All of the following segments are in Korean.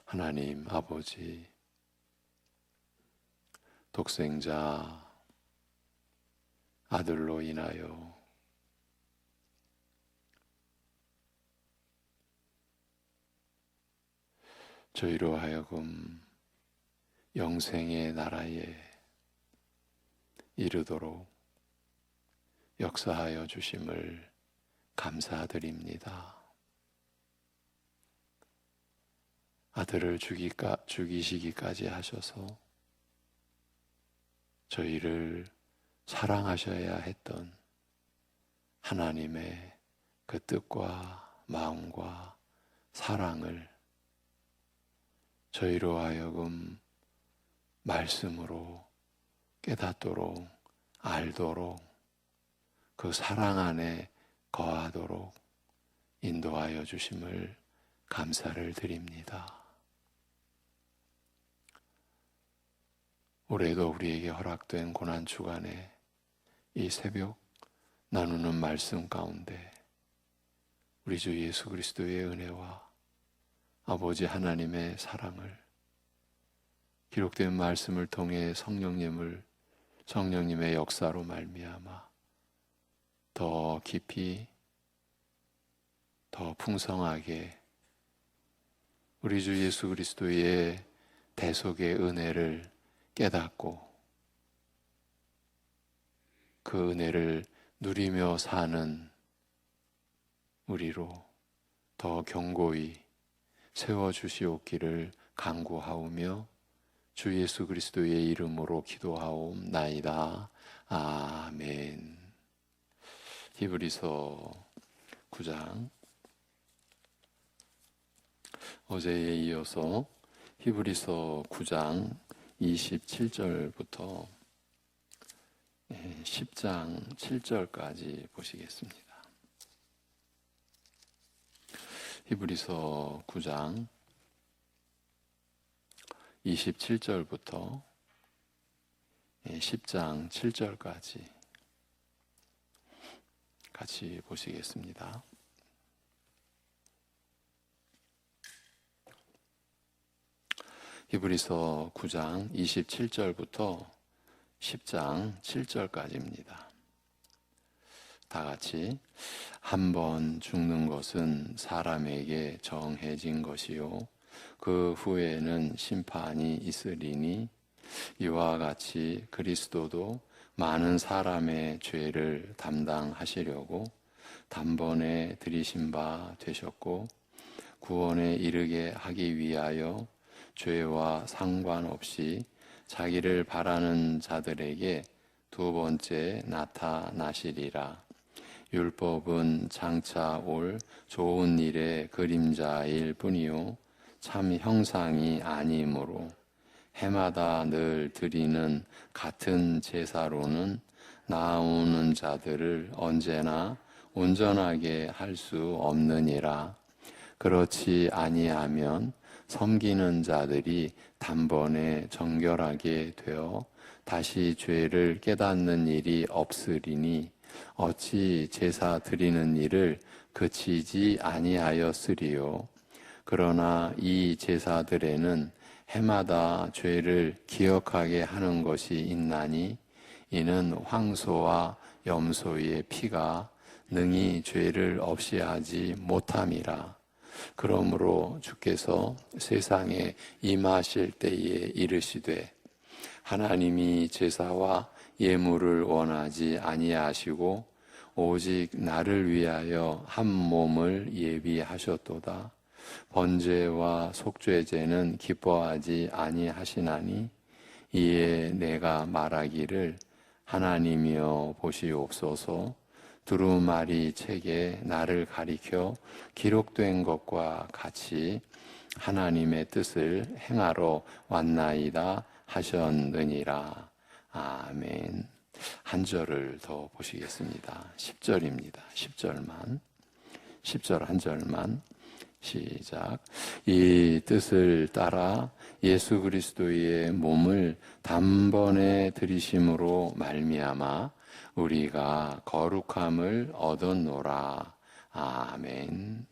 하나님 아버지, 독생자 아들로 인하여 저희로 하여금 영생의 나라에 이르도록 역사하여 주심을 감사드립니다. 아들을 죽이시기까지 하셔서 저희를 사랑하셔야 했던 하나님의 그 뜻과 마음과 사랑을 저희로 하여금 말씀으로 깨닫도록 알도록 그 사랑 안에 거하도록 인도하여 주심을 감사를 드립니다. 올해도 우리에게 허락된 고난주간에 이 새벽 나누는 말씀 가운데 우리 주 예수 그리스도의 은혜와 아버지 하나님의 사랑을 기록된 말씀을 통해 성령님의 역사로 말미암아 더 깊이 더 풍성하게 우리 주 예수 그리스도의 대속의 은혜를 깨닫고 그 은혜를 누리며 사는 우리로 더 견고히 세워주시옵기를 간구하오며 주 예수 그리스도의 이름으로 기도하옵나이다. 아멘. 히브리서 9장, 어제에 이어서 히브리서 9장 27절부터 10장 7절까지 보시겠습니다. 히브리서 9장 27절부터 10장 7절까지 같이 보시겠습니다. 히브리서 9장 27절부터 10장 7절까지입니다. 다 같이 한 번 죽는 것은 사람에게 정해진 것이요 그 후에는 심판이 있으리니 이와 같이 그리스도도 많은 사람의 죄를 담당하시려고 단번에 들이신 바 되셨고 구원에 이르게 하기 위하여 죄와 상관없이 자기를 바라는 자들에게 두 번째 나타나시리라. 율법은 장차 올 좋은 일의 그림자일 뿐이요 참 형상이 아니므로 해마다 늘 드리는 같은 제사로는 나아오는 자들을 언제나 온전하게 할 수 없느니라. 그렇지 아니하면 섬기는 자들이 단번에 정결하게 되어 다시 죄를 깨닫는 일이 없으리니 어찌 제사 드리는 일을 그치지 아니하였으리요. 그러나 이 제사들에는 해마다 죄를 기억하게 하는 것이 있나니 이는 황소와 염소의 피가 능히 죄를 없이 하지 못함이라. 그러므로 주께서 세상에 임하실 때에 이르시되 하나님이 제사와 예물을 원하지 아니하시고 오직 나를 위하여 한 몸을 예비하셨도다. 번제와 속죄제는 기뻐하지 아니하시나니 이에 내가 말하기를 하나님이여 보시옵소서. 두루마리 책에 나를 가리켜 기록된 것과 같이 하나님의 뜻을 행하러 왔나이다 하셨느니라. 아멘. 한 절을 더 보시겠습니다. 10절입니다. 10절 한 절만 시작. 이 뜻을 따라 예수 그리스도의 몸을 단번에 들이심으로 말미암아 우리가 거룩함을 얻었노라. 아멘.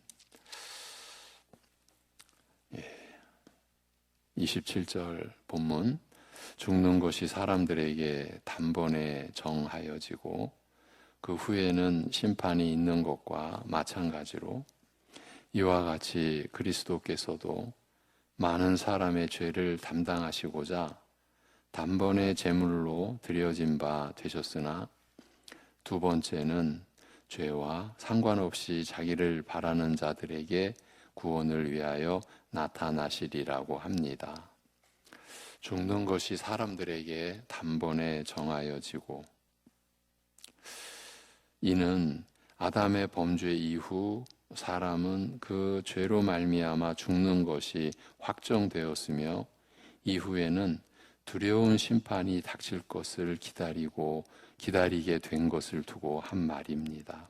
27절 본문, 죽는 것이 사람들에게 단번에 정하여지고 그 후에는 심판이 있는 것과 마찬가지로 이와 같이 그리스도께서도 많은 사람의 죄를 담당하시고자 단번에 제물로 드려진 바 되셨으나 두 번째는 죄와 상관없이 자기를 바라는 자들에게 구원을 위하여 나타나시리라고 합니다. 죽는 것이 사람들에게 단번에 정하여지고, 이는 아담의 범죄 이후 사람은 그 죄로 말미암아 죽는 것이 확정되었으며 이후에는 두려운 심판이 닥칠 것을 기다리게 된 것을 두고 한 말입니다.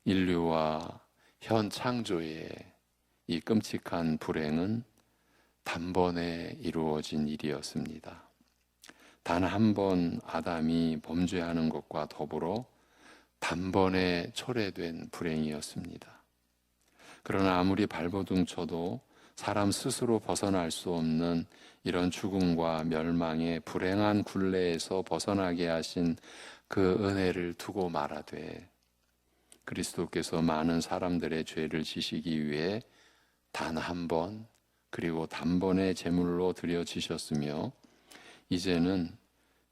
인류와 현 창조의 이 끔찍한 불행은 단번에 이루어진 일이었습니다. 단 한 번 아담이 범죄하는 것과 더불어 단번에 초래된 불행이었습니다. 그러나 아무리 발버둥 쳐도 사람 스스로 벗어날 수 없는 이런 죽음과 멸망의 불행한 굴레에서 벗어나게 하신 그 은혜를 두고 말하되, 그리스도께서 많은 사람들의 죄를 지시기 위해 단 한 번 그리고 단번에 제물로 드려지셨으며 이제는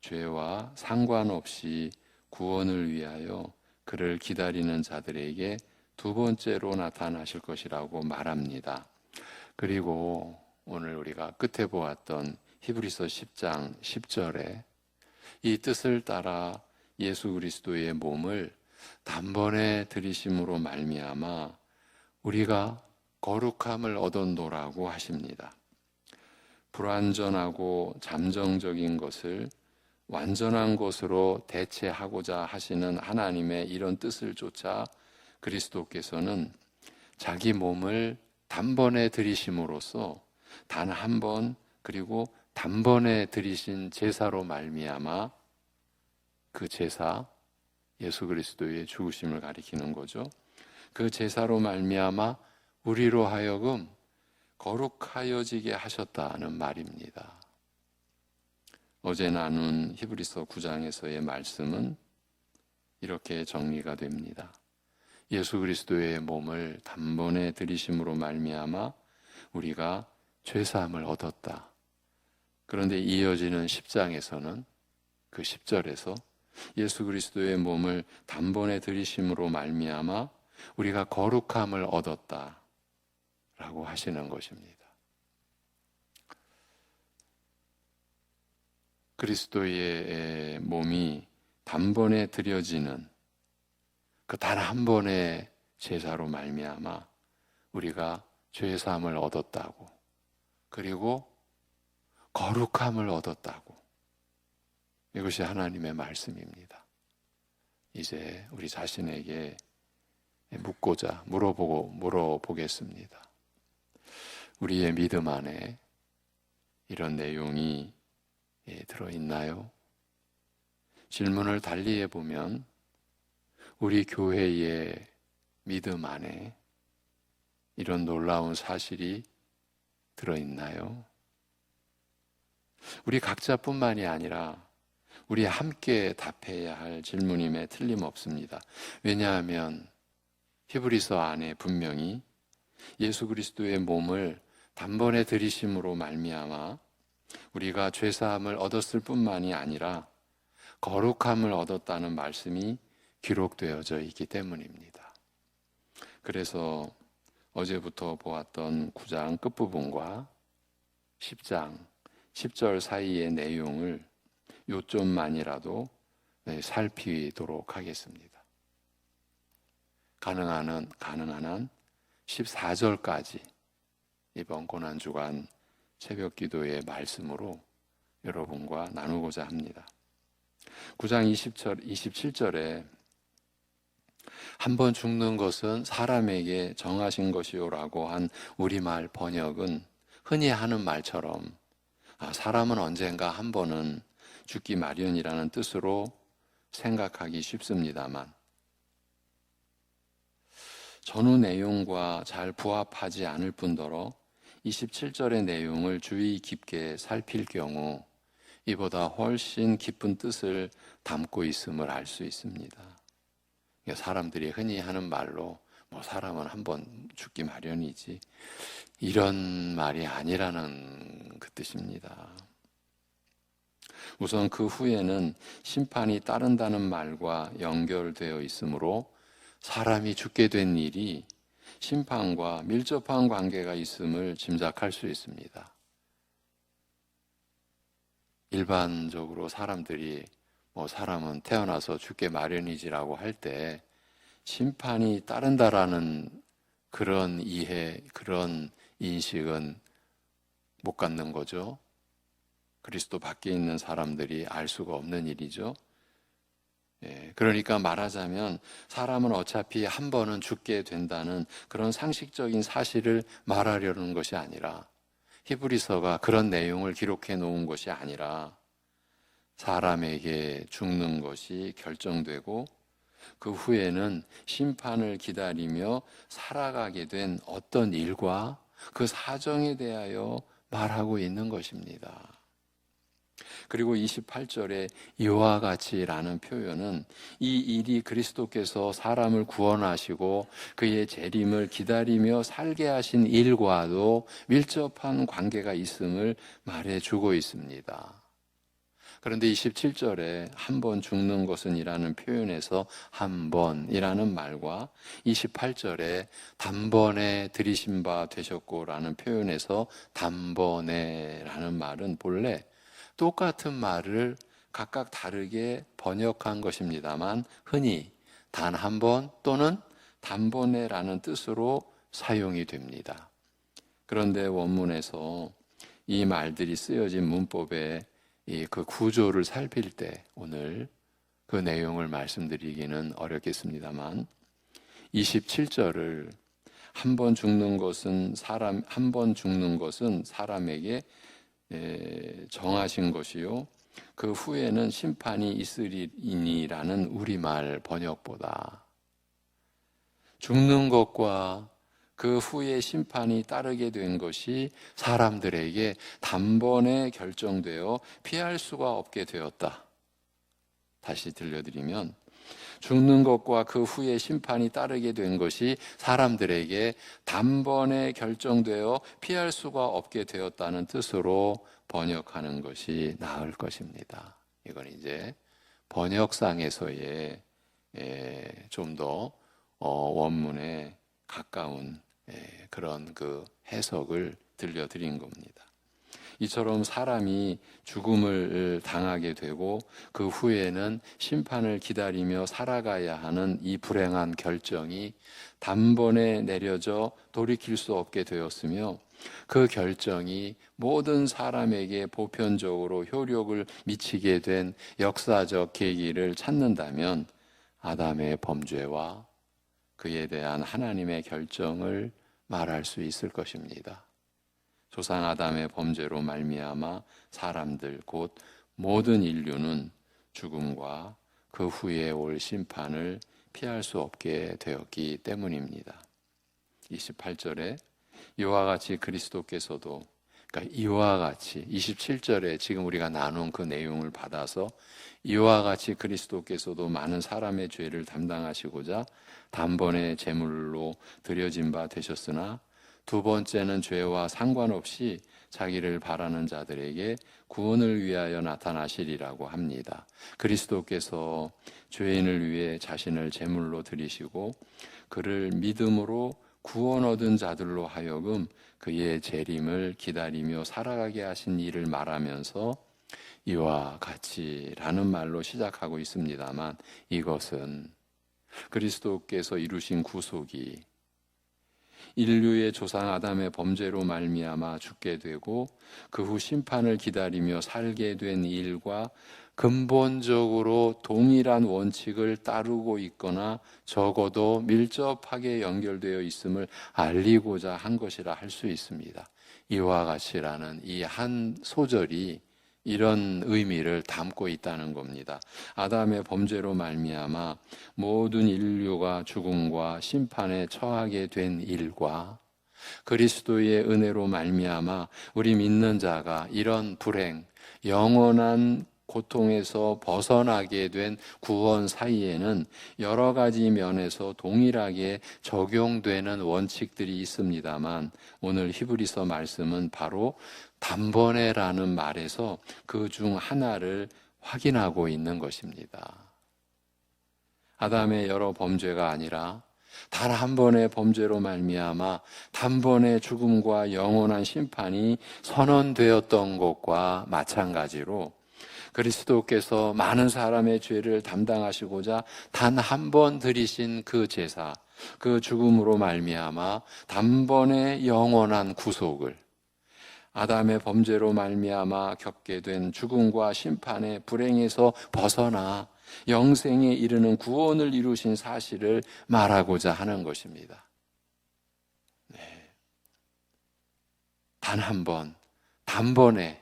죄와 상관없이 구원을 위하여 그를 기다리는 자들에게 두 번째로 나타나실 것이라고 말합니다. 그리고 오늘 우리가 끝에 보았던 히브리서 10장 10절에 이 뜻을 따라 예수 그리스도의 몸을 단번에 들이심으로 말미암아 우리가 거룩함을 얻었노라고 하십니다. 불완전하고 잠정적인 것을 완전한 것으로 대체하고자 하시는 하나님의 이런 뜻을 쫓아 그리스도께서는 자기 몸을 단번에 들이심으로써 단 한 번 그리고 단번에 들이신 제사로 말미암아, 그 제사, 예수 그리스도의 죽으심을 가리키는 거죠. 그 제사로 말미암아 우리로 하여금 거룩하여지게 하셨다는 말입니다. 어제 나눈 히브리서 9장에서의 말씀은 이렇게 정리가 됩니다. 예수 그리스도의 몸을 단번에 들이심으로 말미암아 우리가 죄사함을 얻었다. 그런데 이어지는 10장에서는 그 10절에서 예수 그리스도의 몸을 단번에 들이심으로 말미암아 우리가 거룩함을 얻었다 라고 하시는 것입니다. 그리스도의 몸이 단번에 드려지는 그 단 한 번의 제사로 말미암아 우리가 죄사함을 얻었다고, 그리고 거룩함을 얻었다고, 이것이 하나님의 말씀입니다. 이제 우리 자신에게 물어보겠습니다. 우리의 믿음 안에 이런 내용이 들어있나요? 질문을 달리 해보면 우리 교회의 믿음 안에 이런 놀라운 사실이 들어있나요? 우리 각자뿐만이 아니라 우리 함께 답해야 할 질문임에 틀림없습니다. 왜냐하면 히브리서 안에 분명히 예수 그리스도의 몸을 단번에 들이심으로 말미암아 우리가 죄사함을 얻었을 뿐만이 아니라 거룩함을 얻었다는 말씀이 기록되어져 있기 때문입니다. 그래서 어제부터 보았던 9장 끝부분과 10장 10절 사이의 내용을 요점만이라도 살피도록 하겠습니다. 가능한 한 14절까지 이번 고난주간 새벽 기도의 말씀으로 여러분과 나누고자 합니다. 9장 27절에 한 번 죽는 것은 사람에게 정하신 것이요라고 한 우리말 번역은 흔히 하는 말처럼 사람은 언젠가 한 번은 죽기 마련이라는 뜻으로 생각하기 쉽습니다만 전후 내용과 잘 부합하지 않을 뿐더러 27절의 내용을 주의 깊게 살필 경우 이보다 훨씬 깊은 뜻을 담고 있음을 알 수 있습니다. 사람들이 흔히 하는 말로 사람은 한번 죽기 마련이지, 이런 말이 아니라는 그 뜻입니다. 우선 그 후에는 심판이 따른다는 말과 연결되어 있으므로 사람이 죽게 된 일이 심판과 밀접한 관계가 있음을 짐작할 수 있습니다. 일반적으로 사람들이 사람은 태어나서 죽게 마련이지라고 할 때 심판이 따른다라는 그런 이해, 그런 인식은 못 갖는 거죠. 그리스도 밖에 있는 사람들이 알 수가 없는 일이죠. 그러니까 말하자면 사람은 어차피 한 번은 죽게 된다는 그런 상식적인 사실을 말하려는 것이 아니라, 히브리서가 그런 내용을 기록해 놓은 것이 아니라 사람에게 죽는 것이 결정되고 그 후에는 심판을 기다리며 살아가게 된 어떤 일과 그 사정에 대하여 말하고 있는 것입니다. 그리고 28절에 이와 같이라는 표현은 이 일이 그리스도께서 사람을 구원하시고 그의 재림을 기다리며 살게 하신 일과도 밀접한 관계가 있음을 말해주고 있습니다. 그런데 27절에 한 번 죽는 것은 이라는 표현에서 한 번이라는 말과 28절에 단번에 들이신 바 되셨고 라는 표현에서 단번에라는 말은 본래 똑같은 말을 각각 다르게 번역한 것입니다만 흔히 단 한 번 또는 단번에라는 뜻으로 사용이 됩니다. 그런데 원문에서 이 말들이 쓰여진 문법의 그 구조를 살필 때 오늘 그 내용을 말씀드리기는 어렵겠습니다만 27절을 한 번 죽는 것은 사람에게 정하신 것이요 그 후에는 심판이 있으리니라는 우리말 번역보다 죽는 것과 그 후에 심판이 따르게 된 것이 사람들에게 단번에 결정되어 피할 수가 없게 되었다. 다시 들려드리면 죽는 것과 그 후에 심판이 따르게 된 것이 사람들에게 단번에 결정되어 피할 수가 없게 되었다는 뜻으로 번역하는 것이 나을 것입니다. 이건 이제 번역상에서의 좀 더 원문에 가까운 그런 그 해석을 들려드린 겁니다. 이처럼 사람이 죽음을 당하게 되고 그 후에는 심판을 기다리며 살아가야 하는 이 불행한 결정이 단번에 내려져 돌이킬 수 없게 되었으며 그 결정이 모든 사람에게 보편적으로 효력을 미치게 된 역사적 계기를 찾는다면 아담의 범죄와 그에 대한 하나님의 결정을 말할 수 있을 것입니다. 조상 아담의 범죄로 말미암아 사람들 곧 모든 인류는 죽음과 그 후에 올 심판을 피할 수 없게 되었기 때문입니다. 28절에 이와 같이 그리스도께서도, 그러니까 이와 같이 27절에 지금 우리가 나눈 그 내용을 받아서 이와 같이 그리스도께서도 많은 사람의 죄를 담당하시고자 단번에 제물로 드려진 바 되셨으나 두 번째는 죄와 상관없이 자기를 바라는 자들에게 구원을 위하여 나타나시리라고 합니다. 그리스도께서 죄인을 위해 자신을 제물로 드리시고 그를 믿음으로 구원 얻은 자들로 하여금 그의 재림을 기다리며 살아가게 하신 일을 말하면서 이와 같이라는 말로 시작하고 있습니다만 이것은 그리스도께서 이루신 구속이 인류의 조상 아담의 범죄로 말미암아 죽게 되고 그 후 심판을 기다리며 살게 된 일과 근본적으로 동일한 원칙을 따르고 있거나 적어도 밀접하게 연결되어 있음을 알리고자 한 것이라 할 수 있습니다. 이와 같이라는 이 한 소절이 이런 의미를 담고 있다는 겁니다. 아담의 범죄로 말미암아 모든 인류가 죽음과 심판에 처하게 된 일과 그리스도의 은혜로 말미암아 우리 믿는 자가 이런 불행, 영원한 고통에서 벗어나게 된 구원 사이에는 여러 가지 면에서 동일하게 적용되는 원칙들이 있습니다만, 오늘 히브리서 말씀은 바로 단번에라는 말에서 그 중 하나를 확인하고 있는 것입니다. 아담의 여러 범죄가 아니라 단 한 번의 범죄로 말미암아 단번의 죽음과 영원한 심판이 선언되었던 것과 마찬가지로 그리스도께서 많은 사람의 죄를 담당하시고자 단 한 번 드리신 그 제사, 그 죽음으로 말미암아 단번에 영원한 구속을, 아담의 범죄로 말미암아 겪게 된 죽음과 심판의 불행에서 벗어나 영생에 이르는 구원을 이루신 사실을 말하고자 하는 것입니다. 단 한 번, 단번에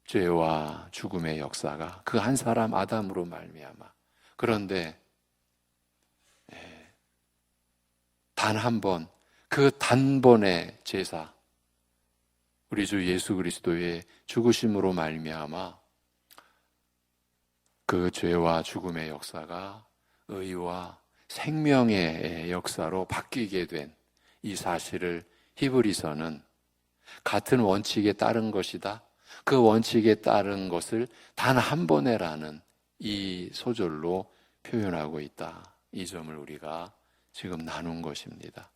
죄와 죽음의 역사가 그 한 사람 아담으로 말미암아, 그런데 단 한 번, 그 단번의 제사, 우리 주 예수 그리스도의 죽으심으로 말미암아 그 죄와 죽음의 역사가 의와 생명의 역사로 바뀌게 된 이 사실을 히브리서는 같은 원칙에 따른 것이다, 그 원칙에 따른 것을 단 한 번에라는 이 소절로 표현하고 있다. 이 점을 우리가 지금 나눈 것입니다.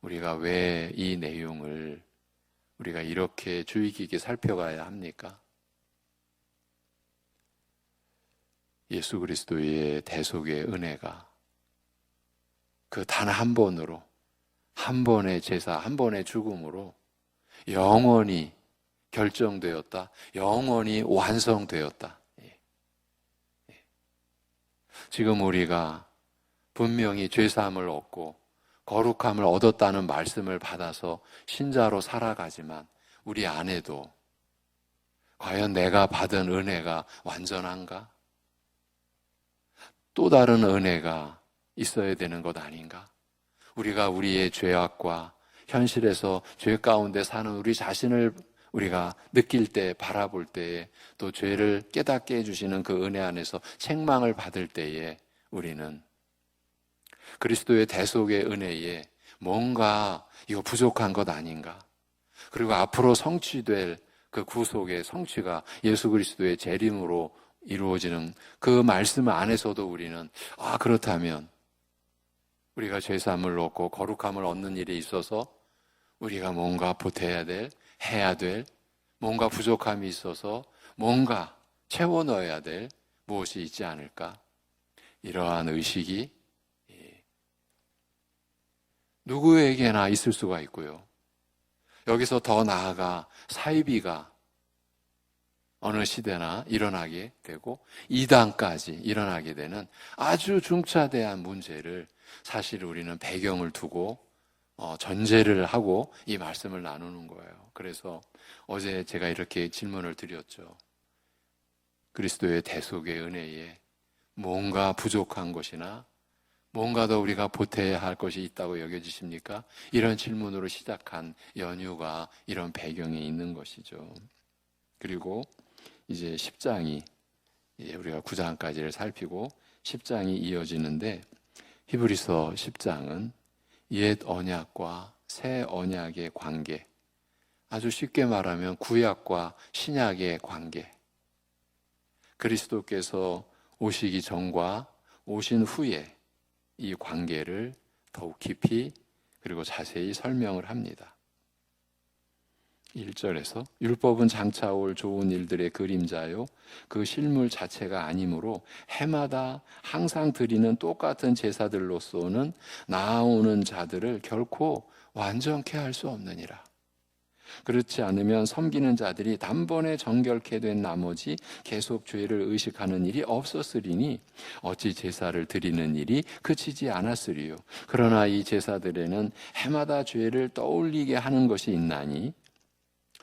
우리가 왜 이 내용을 우리가 이렇게 주의 깊게 살펴가야 합니까? 예수 그리스도의 대속의 은혜가 그 단 한 번으로, 한 번의 제사, 한 번의 죽음으로 영원히 결정되었다, 영원히 완성되었다. 지금 우리가 분명히 죄사함을 얻고 거룩함을 얻었다는 말씀을 받아서 신자로 살아가지만 우리 안에도 과연 내가 받은 은혜가 완전한가? 또 다른 은혜가 있어야 되는 것 아닌가? 우리가 우리의 죄악과 현실에서 죄 가운데 사는 우리 자신을 우리가 느낄 때, 바라볼 때에, 또 죄를 깨닫게 해주시는 그 은혜 안에서 책망을 받을 때에 우리는 그리스도의 대속의 은혜에 뭔가 이거 부족한 것 아닌가? 그리고 앞으로 성취될 그 구속의 성취가 예수 그리스도의 재림으로 이루어지는 그 말씀 안에서도 우리는 그렇다면 우리가 죄사함을 얻고 거룩함을 얻는 일에 있어서 우리가 뭔가 보태야 될, 해야 될, 뭔가 부족함이 있어서 뭔가 채워 넣어야 될 무엇이 있지 않을까? 이러한 의식이 누구에게나 있을 수가 있고요. 여기서 더 나아가 사이비가 어느 시대나 일어나게 되고 이단까지 일어나게 되는 아주 중차대한 문제를 사실 우리는 배경을 두고 전제를 하고 이 말씀을 나누는 거예요. 그래서 어제 제가 이렇게 질문을 드렸죠. 그리스도의 대속의 은혜에 뭔가 부족한 것이나 뭔가 더 우리가 보태야 할 것이 있다고 여겨지십니까? 이런 질문으로 시작한 연유가 이런 배경에 있는 것이죠. 그리고 이제 10장이 우리가 9장까지를 살피고 10장이 이어지는데, 히브리서 10장은 옛 언약과 새 언약의 관계, 아주 쉽게 말하면 구약과 신약의 관계, 그리스도께서 오시기 전과 오신 후에 이 관계를 더욱 깊이 그리고 자세히 설명을 합니다. 1절에서 율법은 장차 올 좋은 일들의 그림자요 그 실물 자체가 아니므로 해마다 항상 드리는 똑같은 제사들로서는 나아오는 자들을 결코 완전케 할 수 없느니라. 그렇지 않으면 섬기는 자들이 단번에 정결케 된 나머지 계속 죄를 의식하는 일이 없었으리니 어찌 제사를 드리는 일이 그치지 않았으리요. 그러나 이 제사들에는 해마다 죄를 떠올리게 하는 것이 있나니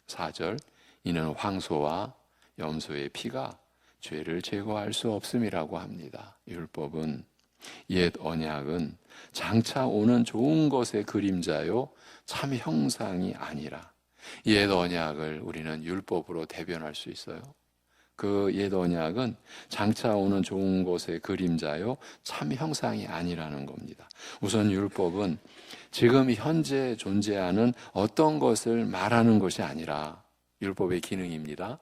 4절 이는 황소와 염소의 피가 죄를 제거할 수 없음이라고 합니다. 율법은 옛 언약은 장차 오는 좋은 것의 그림자요 참 형상이 아니라, 옛 언약을 우리는 율법으로 대변할 수 있어요. 그 옛 언약은 장차 오는 좋은 것의 그림자요 참 형상이 아니라는 겁니다. 우선 율법은 지금 현재 존재하는 어떤 것을 말하는 것이 아니라, 율법의 기능입니다.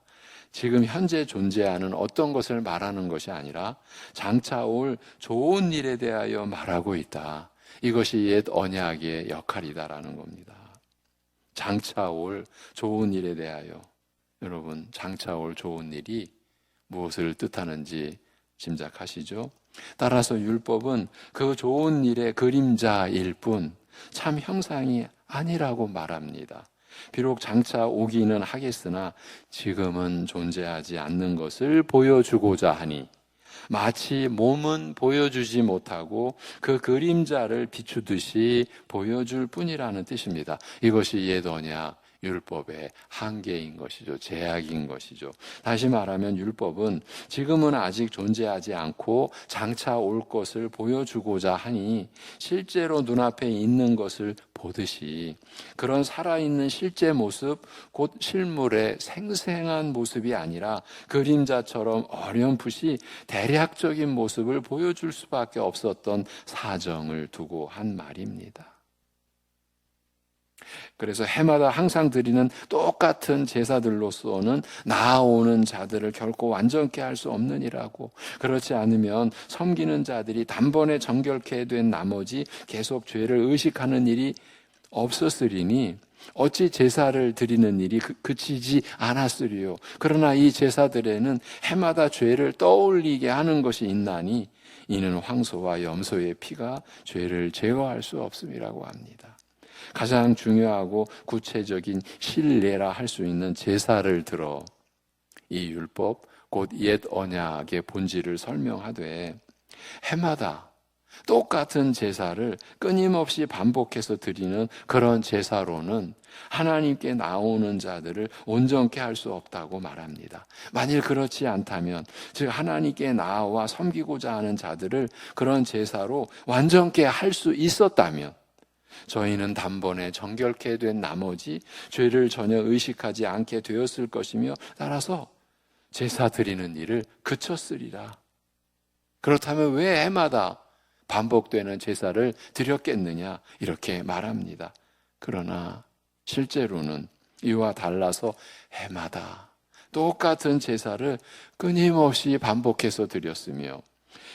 지금 현재 존재하는 어떤 것을 말하는 것이 아니라 장차 올 좋은 일에 대하여 말하고 있다. 이것이 옛 언약의 역할이다라는 겁니다. 장차 올 좋은 일에 대하여, 여러분, 장차 올 좋은 일이 무엇을 뜻하는지 짐작하시죠? 따라서 율법은 그 좋은 일의 그림자일 뿐 참 형상이 아니라고 말합니다. 비록 장차 오기는 하겠으나 지금은 존재하지 않는 것을 보여주고자 하니, 마치 몸은 보여주지 못하고 그 그림자를 비추듯이 보여줄 뿐이라는 뜻입니다. 이것이 옛 언약 율법의 한계인 것이죠. 제약인 것이죠. 다시 말하면 율법은 지금은 아직 존재하지 않고 장차 올 것을 보여주고자 하니 실제로 눈앞에 있는 것을 보듯이 그런 살아있는 실제 모습, 곧 실물의 생생한 모습이 아니라 그림자처럼 어렴풋이 대략적인 모습을 보여줄 수밖에 없었던 사정을 두고 한 말입니다. 그래서 해마다 항상 드리는 똑같은 제사들로서는 나아오는 자들을 결코 완전케 할 수 없느니라고, 그렇지 않으면 섬기는 자들이 단번에 정결케 된 나머지 계속 죄를 의식하는 일이 없었으리니 어찌 제사를 드리는 일이 그치지 않았으리요. 그러나 이 제사들에는 해마다 죄를 떠올리게 하는 것이 있나니 이는 황소와 염소의 피가 죄를 제거할 수 없음이라고 합니다. 가장 중요하고 구체적인 신례라 할 수 있는 제사를 들어 이 율법, 곧 옛 언약의 본질을 설명하되, 해마다 똑같은 제사를 끊임없이 반복해서 드리는 그런 제사로는 하나님께 나오는 자들을 온전케 할 수 없다고 말합니다. 만일 그렇지 않다면, 즉 하나님께 나와 섬기고자 하는 자들을 그런 제사로 완전케 할 수 있었다면 저희는 단번에 정결케 된 나머지 죄를 전혀 의식하지 않게 되었을 것이며, 따라서 제사 드리는 일을 그쳤으리라. 그렇다면 왜 해마다 반복되는 제사를 드렸겠느냐, 이렇게 말합니다. 그러나 실제로는 이와 달라서 해마다 똑같은 제사를 끊임없이 반복해서 드렸으며,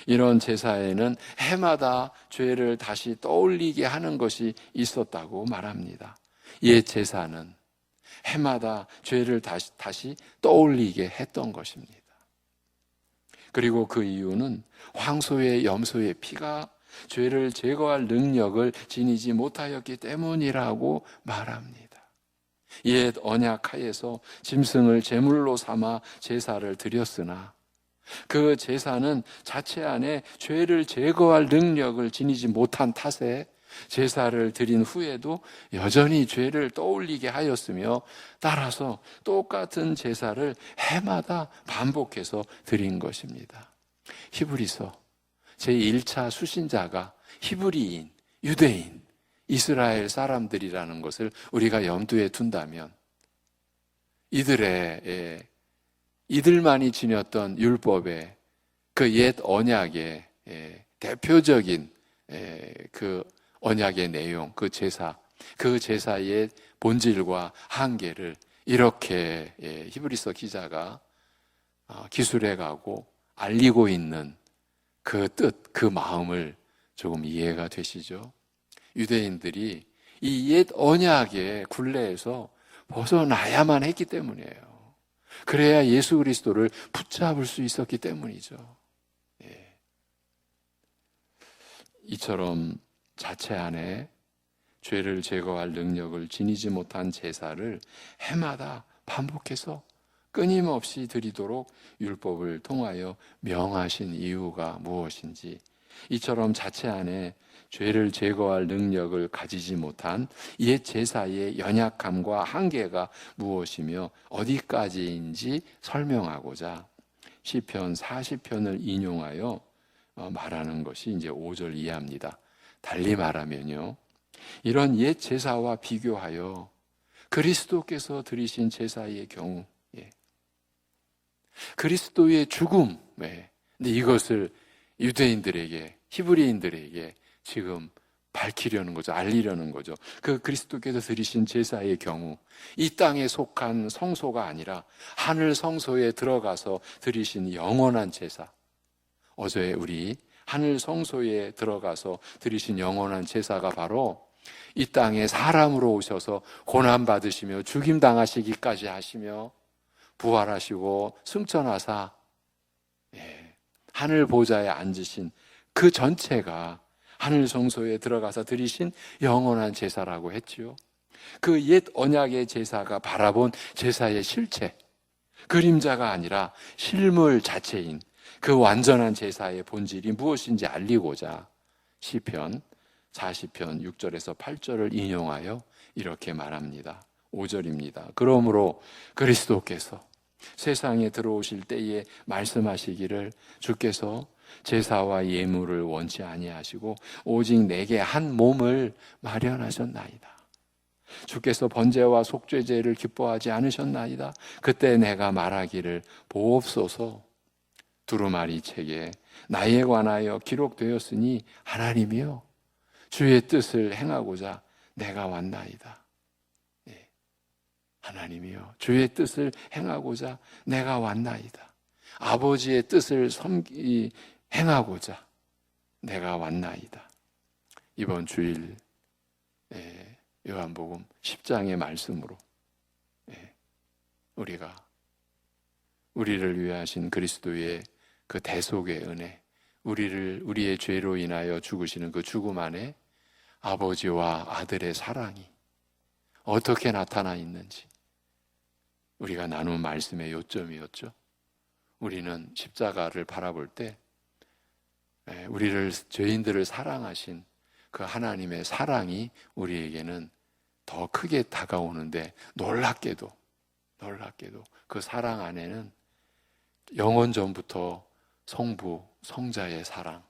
이런 제사에는 해마다 죄를 다시 떠올리게 하는 것이 있었다고 말합니다. 옛 제사는 해마다 죄를 다시 떠올리게 했던 것입니다. 그리고 그 이유는 황소의 염소의 피가 죄를 제거할 능력을 지니지 못하였기 때문이라고 말합니다. 옛 언약 하에서 짐승을 제물로 삼아 제사를 드렸으나 그 제사는 자체 안에 죄를 제거할 능력을 지니지 못한 탓에 제사를 드린 후에도 여전히 죄를 떠올리게 하였으며, 따라서 똑같은 제사를 해마다 반복해서 드린 것입니다. 히브리서 제1차 수신자가 히브리인, 유대인, 이스라엘 사람들이라는 것을 우리가 염두에 둔다면, 이들만이 지녔던 율법의 그 옛 언약의 대표적인 그 언약의 내용, 그 제사의 본질과 한계를 이렇게 히브리서 기자가 기술해가고 알리고 있는 그 뜻, 그 마음을 조금 이해가 되시죠? 유대인들이 이 옛 언약의 굴레에서 벗어나야만 했기 때문이에요. 그래야 예수 그리스도를 붙잡을 수 있었기 때문이죠. 이처럼 자체 안에 죄를 제거할 능력을 지니지 못한 제사를 해마다 반복해서 끊임없이 드리도록 율법을 통하여 명하신 이유가 무엇인지, 이처럼 자체 안에 죄를 제거할 능력을 가지지 못한 옛 제사의 연약함과 한계가 무엇이며 어디까지인지 설명하고자 시편 40편을 인용하여 말하는 것이 이제 5절 이하입니다. 달리 말하면요, 이런 옛 제사와 비교하여 그리스도께서 드리신 제사의 경우, 그리스도의 죽음, 근데 이것을 유대인들에게, 히브리인들에게 지금 밝히려는 거죠. 알리려는 거죠. 그 그리스도께서 드리신 제사의 경우 이 땅에 속한 성소가 아니라 하늘 성소에 들어가서 드리신 영원한 제사. 어제 우리 하늘 성소에 들어가서 드리신 영원한 제사가 바로 이 땅에 사람으로 오셔서 고난받으시며 죽임당하시기까지 하시며 부활하시고 승천하사 하늘 보좌에 앉으신 그 전체가 하늘 성소에 들어가서 드리신 영원한 제사라고 했지요. 그 옛 언약의 제사가 바라본 제사의 실체, 그림자가 아니라 실물 자체인 그 완전한 제사의 본질이 무엇인지 알리고자 시편 40편 6절에서 8절을 인용하여 이렇게 말합니다. 5절입니다. 그러므로 그리스도께서 세상에 들어오실 때에 말씀하시기를 주께서 제사와 예물을 원치 아니하시고 오직 내게 한 몸을 마련하셨나이다. 주께서 번제와 속죄제를 기뻐하지 않으셨나이다. 그때 내가 말하기를 보옵소서. 두루마리 책에 나에 관하여 기록되었으니 하나님이여 주의 뜻을 행하고자 내가 왔나이다. 하나님이여 주의 뜻을 행하고자 내가 왔나이다. 아버지의 뜻을 행하고자 내가 왔나이다. 이번 주일 요한복음 10장의 말씀으로 우리를 위해 하신 그리스도의 그 대속의 은혜, 우리의 죄로 인하여 죽으시는 그 죽음 안에 아버지와 아들의 사랑이 어떻게 나타나 있는지 우리가 나눈 말씀의 요점이었죠. 우리는 십자가를 바라볼 때 죄인들을 사랑하신 그 하나님의 사랑이 우리에게는 더 크게 다가오는데 놀랍게도 그 사랑 안에는 영원 전부터 성부, 성자의 사랑,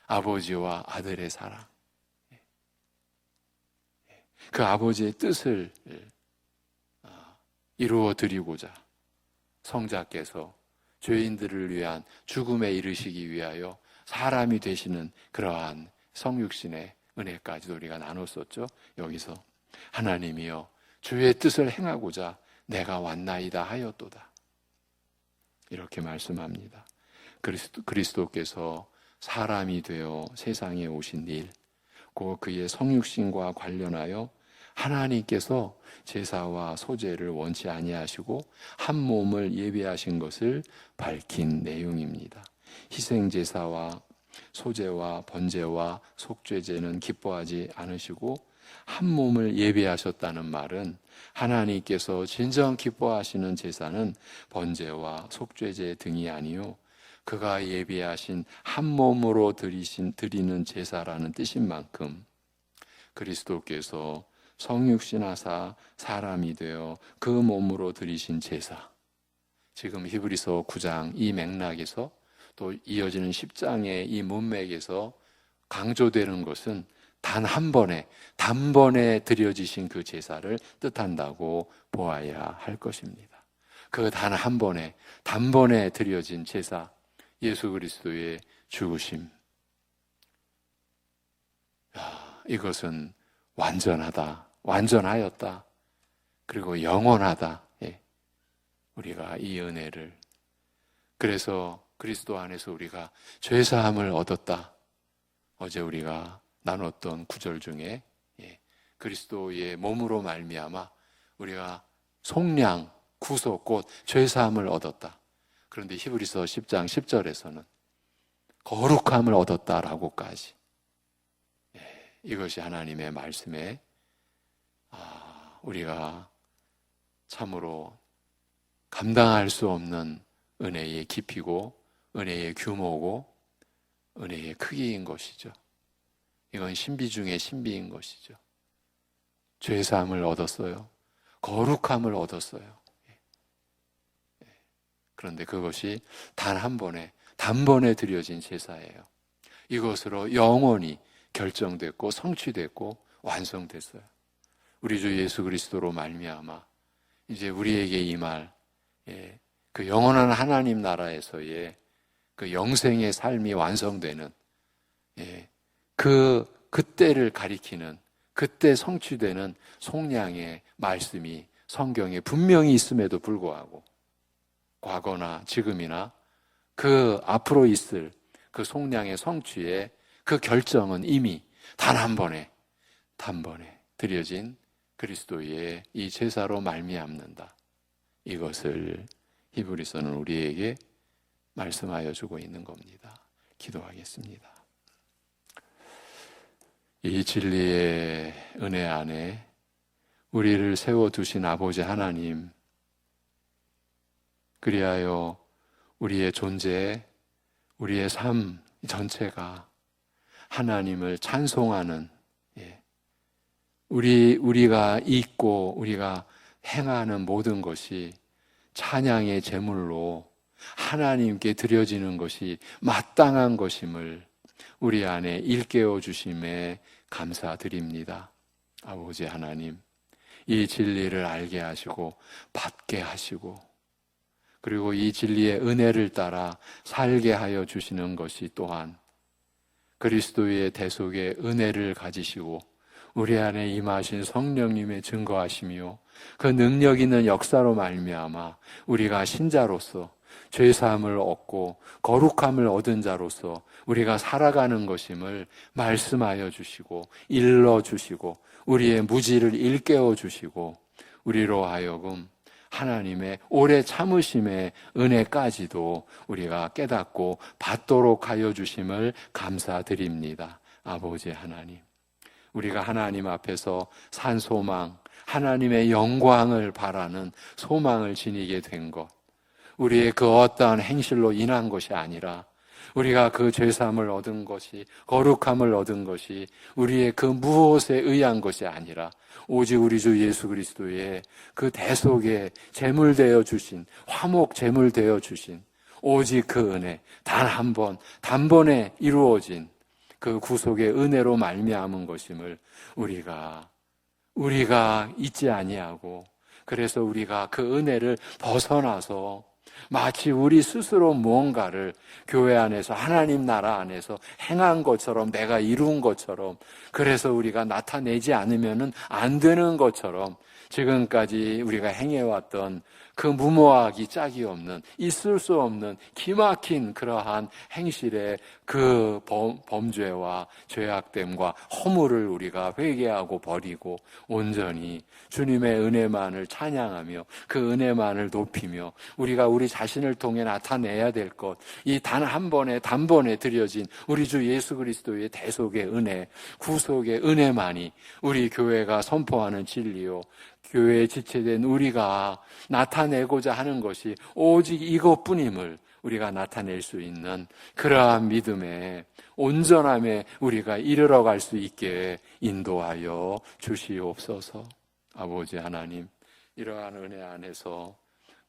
아버지와 아들의 사랑, 그 아버지의 뜻을 이루어 드리고자 성자께서 죄인들을 위한 죽음에 이르시기 위하여 사람이 되시는 그러한 성육신의 은혜까지도 우리가 나눴었죠. 여기서 하나님이여 주의 뜻을 행하고자 내가 왔나이다 하였도다. 이렇게 말씀합니다. 그리스도께서 사람이 되어 세상에 오신 일, 곧 그의 성육신과 관련하여 하나님께서 제사와 소제를 원치 아니하시고 한 몸을 예비하신 것을 밝힌 내용입니다. 희생제사와 소제와 번제와 속죄제는 기뻐하지 않으시고 한 몸을 예비하셨다는 말은 하나님께서 진정 기뻐하시는 제사는 번제와 속죄제 등이 아니요 그가 예비하신 한 몸으로 드리는 제사라는 뜻인 만큼 그리스도께서 성육신하사 사람이 되어 그 몸으로 드리신 제사, 지금 히브리서 9장 이 맥락에서 또 이어지는 10장의 이 문맥에서 강조되는 것은 단 한 번에 단번에 드려지신 그 제사를 뜻한다고 보아야 할 것입니다. 그 단 한 번에 단번에 드려진 제사, 예수 그리스도의 죽으심, 이것은 완전하다, 완전하였다, 그리고 영원하다. 우리가 이 은혜를, 그래서 그리스도 안에서 우리가 죄사함을 얻었다. 어제 우리가 나눴던 구절 중에 그리스도의 몸으로 말미암아 우리가 속량, 구속, 곧 죄사함을 얻었다. 그런데 히브리서 10장 10절에서는 거룩함을 얻었다라고까지, 이것이 하나님의 말씀에 우리가 참으로 감당할 수 없는 은혜의 깊이고 은혜의 규모고 은혜의 크기인 것이죠. 이건 신비 중에 신비인 것이죠. 죄사함을 얻었어요. 거룩함을 얻었어요. 그런데 그것이 단 한 번에 단번에 드려진 제사예요. 이것으로 영원히 결정됐고 성취됐고 완성됐어요. 우리 주 예수 그리스도로 말미암아 이제 우리에게 임할 그 영원한 하나님 나라에서의 그 영생의 삶이 완성되는 그때를 가리키는, 그때 성취되는 속량의 말씀이 성경에 분명히 있음에도 불구하고 과거나 지금이나 그 앞으로 있을 그 속량의 성취의 그 결정은 이미 단번에 드려진 그리스도의 이 제사로 말미암는다. 이것을 히브리서는 우리에게 말씀하여 주고 있는 겁니다. 기도하겠습니다. 이 진리의 은혜 안에 우리를 세워두신 아버지 하나님, 그리하여 우리의 존재, 우리의 삶 전체가 하나님을 찬송하는, 우리가 있고 우리가 행하는 모든 것이 찬양의 제물로 하나님께 드려지는 것이 마땅한 것임을 우리 안에 일깨워 주심에 감사드립니다. 아버지 하나님, 이 진리를 알게 하시고 받게 하시고 그리고 이 진리의 은혜를 따라 살게 하여 주시는 것이 또한 그리스도의 대속의 은혜를 가지시고 우리 안에 임하신 성령님의 증거하시며 그 능력 있는 역사로 말미암아 우리가 신자로서 죄사함을 얻고 거룩함을 얻은 자로서 우리가 살아가는 것임을 말씀하여 주시고 일러 주시고 우리의 무지를 일깨워 주시고 우리로 하여금 하나님의 오래 참으심의 은혜까지도 우리가 깨닫고 받도록 하여 주심을 감사드립니다. 아버지 하나님, 우리가 하나님 앞에서 산 소망, 하나님의 영광을 바라는 소망을 지니게 된 것, 우리의 그 어떠한 행실로 인한 것이 아니라 우리가 그 죄사함을 얻은 것이, 거룩함을 얻은 것이 우리의 그 무엇에 의한 것이 아니라 오직 우리 주 예수 그리스도의 그 대속에 제물되어 주신, 화목 제물되어 주신 오직 그 은혜, 단 한 번, 단번에 이루어진 그 구속의 은혜로 말미암은 것임을 우리가 잊지 아니하고, 그래서 우리가 그 은혜를 벗어나서 마치 우리 스스로 무언가를 교회 안에서 하나님 나라 안에서 행한 것처럼, 내가 이룬 것처럼, 그래서 우리가 나타내지 않으면 안 되는 것처럼 지금까지 우리가 행해왔던 그 무모하기 짝이 없는, 있을 수 없는 기막힌 그러한 행실의 그 범죄와 죄악됨과 허물을 우리가 회개하고 버리고 온전히 주님의 은혜만을 찬양하며 그 은혜만을 높이며 우리가 우리 자신을 통해 나타내야 될 것, 이 단 한 번에 단번에 드려진 우리 주 예수 그리스도의 대속의 은혜, 구속의 은혜만이 우리 교회가 선포하는 진리요, 교회에 지체된 우리가 나타내고자 하는 것이 오직 이것뿐임을 우리가 나타낼 수 있는 그러한 믿음의 온전함에 우리가 이르러갈 수 있게 인도하여 주시옵소서. 아버지 하나님, 이러한 은혜 안에서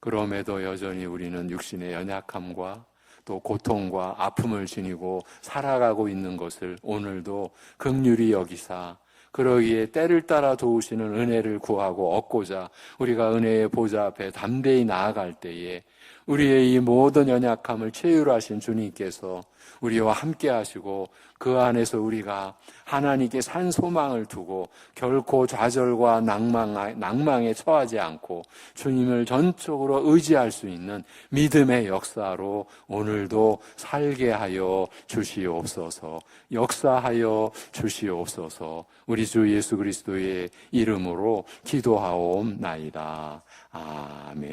그럼에도 여전히 우리는 육신의 연약함과 또 고통과 아픔을 지니고 살아가고 있는 것을 오늘도 긍휼히 여기사 그러기에 때를 따라 도우시는 은혜를 구하고 얻고자 우리가 은혜의 보좌 앞에 담대히 나아갈 때에 우리의 이 모든 연약함을 치유하신 주님께서 우리와 함께 하시고 그 안에서 우리가 하나님께 산 소망을 두고 결코 좌절과 낭망에 처하지 않고 주님을 전적으로 의지할 수 있는 믿음의 역사로 오늘도 살게 하여 주시옵소서. 역사하여 주시옵소서. 우리 주 예수 그리스도의 이름으로 기도하옵나이다. 아멘.